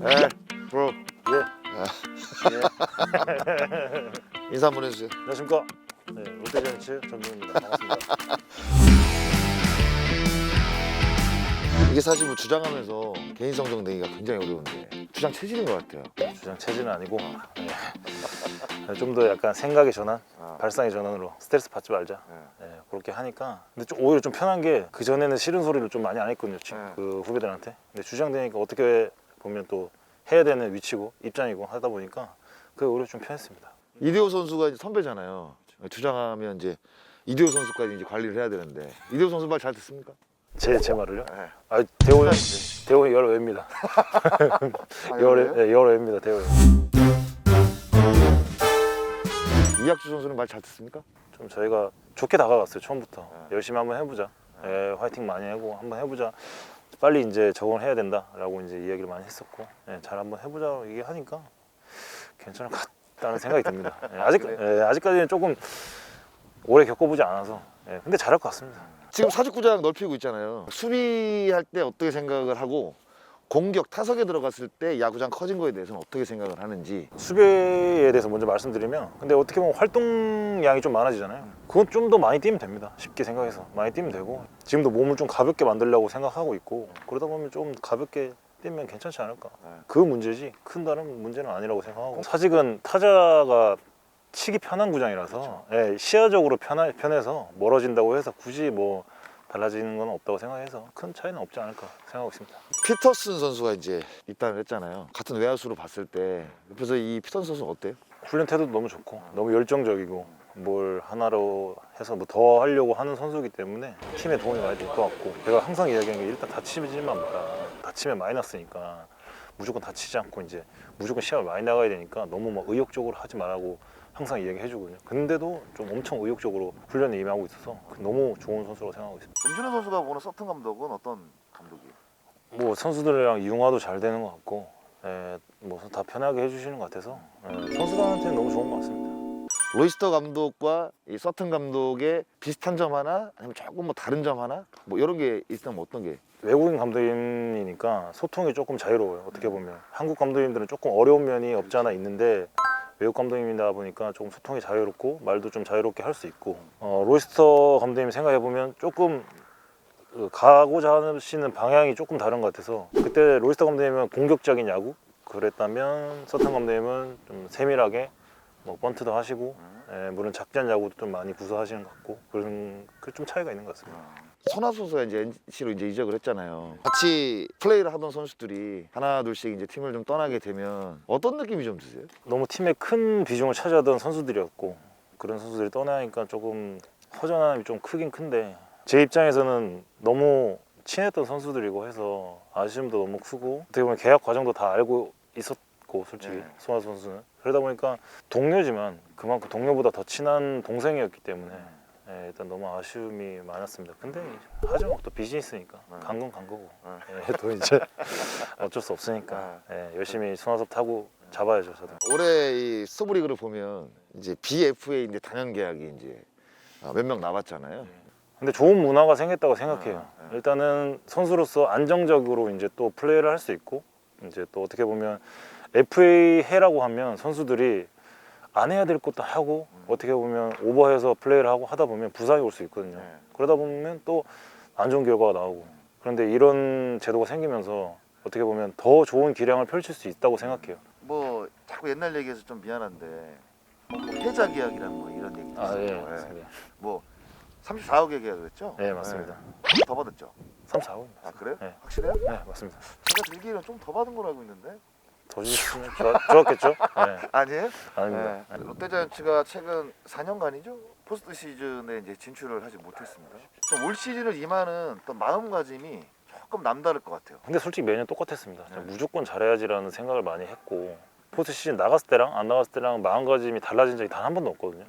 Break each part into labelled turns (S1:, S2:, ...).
S1: 에, 브로.
S2: 예. 예.
S1: 인사 한번 해주세요.
S2: 안녕하십니까. 네, 롯데자이언츠 전종입니다. 반갑습니다.
S1: 이게 사실 뭐 주장하면서 개인 성적 내기가 굉장히 어려운데 주장 체질인 것 같아요.
S2: 주장 체질은 아니고 좀 더 약간 생각의 전환, 발상의 전환으로 스트레스 받지 말자. 그렇게 하니까 근데 오히려 좀 편한 게 그 전에는 싫은 소리를 좀 많이 안 했거든요. 그 후배들한테. 근데 주장 되니까 어떻게 보면 또 해야 되는 위치고 입장이고 하다 보니까 그게 오히려 좀 편했습니다.
S1: 이대호 선수가 이제 선배잖아요. 주장하면 이제 이대호 선수까지 이제 관리를 해야 되는데 이대호 선수 말 잘 듣습니까?
S2: 제 말을요?
S1: 네.
S2: 아, 대호 열외입니다. 열외입니다. 대호.
S1: 이학주 선수는 말 잘 듣습니까?
S2: 좀 저희가 좋게 다가갔어요. 처음부터 열심히 한번 해보자. 화이팅 많이 하고 한번 해보자. 빨리 이제 적응을 해야 된다라고 이제 이야기를 많이 했었고, 잘 한번 해보자 얘기하니까 괜찮을 것 같다는 생각이 듭니다. 아직까지는 조금 오래 겪어보지 않아서, 근데 잘할 것 같습니다.
S1: 지금 사직구장 넓히고 있잖아요. 수비할 때 어떻게 생각을 하고 공격 타석에 들어갔을 때 야구장 커진 거에 대해서는 어떻게 생각을 하는지.
S2: 수비에 대해서 먼저 말씀드리면, 근데 어떻게 보면 활동량이 좀 많아지잖아요. 그건 좀 더 많이 뛰면 됩니다. 쉽게 생각해서 많이 뛰면 되고, 지금도 몸을 좀 가볍게 만들려고 생각하고 있고, 그러다 보면 좀 가볍게 뛰면 괜찮지 않을까. 그 문제지 큰 다른 문제는 아니라고 생각하고, 사직은 타자가 치기 편한 구장이라서 시야적으로 편해서 멀어진다고 해서 굳이 뭐 달라지는 건 없다고 생각해서 큰 차이는 없지 않을까 생각하고 있습니다.
S1: 피터슨 선수가 이제 입단을 했잖아요. 같은 외야수로 봤을 때 옆에서 이 피터슨 선수는 어때요?
S2: 훈련 태도도 너무 좋고 너무 열정적이고 뭘 하나로 해서 뭐 더 하려고 하는 선수이기 때문에 팀에 도움이 많이 될 것 같고, 제가 항상 이야기하는 게 일단 다치지만 마라. 다치면 마이너스니까 무조건 다치지 않고 이제 무조건 시합을 많이 나가야 되니까 너무 막 의욕적으로 하지 말라고 항상 이야기해 주거든요. 근데도 좀 엄청 의욕적으로 훈련에 임하고 있어서 너무 좋은 선수라고 생각하고 있습니다.
S1: 김준호 선수가 보는 서튼 감독은 어떤 감독이에요?
S2: 뭐 선수들이랑 융화도 잘 되는 것 같고, 뭐 다 편하게 해주시는 것 같아서 선수들한테는 너무 좋은 것 같습니다.
S1: 로이스터 감독과 이 서튼 감독의 비슷한 점 하나, 아니면 조금 뭐 다른 점 하나, 뭐 이런 게 있다면 어떤 게?
S2: 외국인 감독님이니까 소통이 조금 자유로워요. 어떻게 보면 한국 감독님들은 조금 어려운 면이 없지 않아 있는데, 외국 감독님이다 보니까 조금 소통이 자유롭고 말도 좀 자유롭게 할 수 있고, 로이스터 감독님 생각해 보면 조금 가고자 하시는 방향이 조금 다른 것 같아서, 그때 로이스터 감독님은 공격적인 야구 그랬다면 서튼 감독님은 좀 세밀하게 뭐 번트도 하시고, 물론 작전 야구도 좀 많이 구사하시는 것 같고, 그런 그 좀 차이가 있는 것 같습니다.
S1: 선화 선수가 이제 NC로 이제 이적을 했잖아요. 같이 플레이를 하던 선수들이 하나 둘씩 이제 팀을 좀 떠나게 되면 어떤 느낌이 좀 드세요?
S2: 너무 팀에 큰 비중을 차지하던 선수들이었고, 그런 선수들이 떠나니까 조금 허전함이 좀 크긴 큰데, 제 입장에서는 너무 친했던 선수들이고 해서 아쉬움도 너무 크고, 어떻게 보면 계약 과정도 다 알고 있었고 솔직히 손아 선수는 그러다 보니까 동료지만 그만큼 동료보다 더 친한 동생이었기 때문에 일단 너무 아쉬움이 많았습니다. 근데 하지만 또 비즈니스니까 간 건 간 거고, 또 이제 어쩔 수 없으니까 열심히 손아섭 타고 잡아야죠. 저도
S1: 올해 이 스토브리그를 보면 이제 BFA 이제 단연 계약이 이제 몇 명 남았잖아요.
S2: 근데 좋은 문화가 생겼다고 생각해요. 일단은 선수로서 안정적으로 이제 또 플레이를 할 수 있고, 이제 또 어떻게 보면 FA 해라고 하면 선수들이 안 해야 될 것도 하고, 어떻게 보면 오버해서 플레이를 하고 하다 보면 부상이 올 수 있거든요. 그러다 보면 또 안 좋은 결과가 나오고, 그런데 이런 제도가 생기면서 어떻게 보면 더 좋은 기량을 펼칠 수 있다고 생각해요.
S1: 뭐 자꾸 옛날 얘기해서 좀 미안한데 뭐 패자 계약이랑 뭐 이런 얘기 있어요.
S2: 맞습니다.
S1: 뭐 34억의 계약을 했죠?
S2: 네, 맞습니다.
S1: 더 받았죠?
S2: 3, 4억.
S1: 아 그래요?
S2: 네.
S1: 확실해요?
S2: 네, 맞습니다.
S1: 제가 들기에는 좀 더 받은 걸 알고 있는데.
S2: 더 주셨으면 좋았겠죠? 네.
S1: 아니에요?
S2: 아닙니다.
S1: 네. 롯데자이언츠가 최근 4년간이죠? 포스트 시즌에 이제 진출을 하지 못했습니다. 좀 올 시즌을 임하는 어떤 마음가짐이 조금 남다를 것 같아요.
S2: 근데 솔직히 매년 똑같았습니다. 무조건 잘해야지라는 생각을 많이 했고, 포스트 시즌 나갔을 때랑 안 나갔을 때랑 마음가짐이 달라진 적이 단 한 번도 없거든요.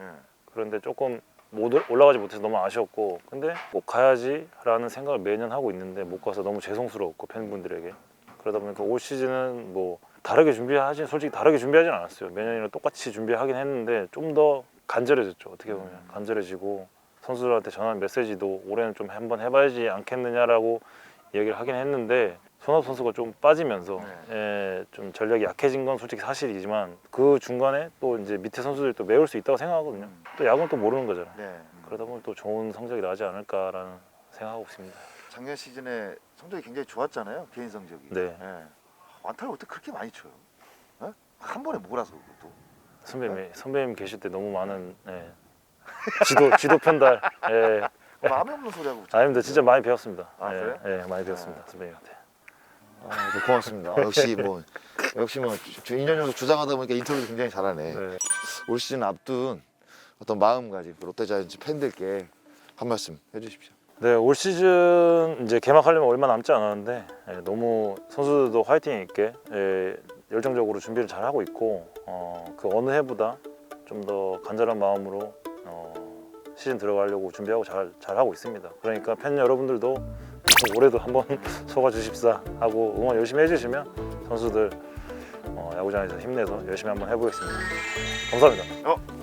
S2: 그런데 조금 올라가지 못해서 너무 아쉬웠고, 근데 꼭 가야지라는 생각을 매년 하고 있는데 못 가서 너무 죄송스러웠고, 팬분들에게. 그러다 보니까 올 시즌은 뭐 솔직히 다르게 준비하진 않았어요. 매년이랑 똑같이 준비하긴 했는데 좀 더 간절해졌죠. 어떻게 보면 간절해지고, 선수들한테 전하는 메시지도 올해는 좀 한번 해봐야지 않겠느냐라고 얘기를 하긴 했는데, 손아섭 선수가 좀 빠지면서
S1: 네.
S2: 좀 전력이 약해진 건 솔직히 사실이지만 그 중간에 또 이제 밑에 선수들이 또 메울 수 있다고 생각하거든요. 또 야구는 또 모르는 거잖아요.
S1: 네.
S2: 그러다 보면 또 좋은 성적이 나지 않을까라는 생각하고 있습니다.
S1: 작년 시즌에 성적이 굉장히 좋았잖아요. 개인 성적이.
S2: 네.
S1: 완타를 어떻게 그렇게 많이 쳐요? 예? 한 번에 몰아서 또.
S2: 선배님 계실 때 너무 많은 지도 편달.
S1: 마음이 없는 소리하고.
S2: 아닙니다. 진짜 많이 배웠습니다.
S1: 아, 그래요?
S2: 많이 배웠습니다. 선배님한테.
S1: 네, 고맙습니다. 역시 뭐 2년 연속 주장하다 보니까 인터뷰도 굉장히 잘하네.
S2: 네.
S1: 올 시즌 앞둔 어떤 마음가짐 롯데자이언츠 팬들께 한 말씀 해주십시오.
S2: 네, 올 시즌 이제 개막하려면 얼마 남지 않았는데 너무 선수들도 화이팅 있게 열정적으로 준비를 잘 하고 있고 그 어느 해보다 좀 더 간절한 마음으로 시즌 들어가려고 준비하고 잘 하고 있습니다. 그러니까 팬 여러분들도 올해도 한번 속아 주십사 하고 응원 열심히 해주시면 선수들 야구장에서 힘내서 열심히 한번 해보겠습니다. 감사합니다.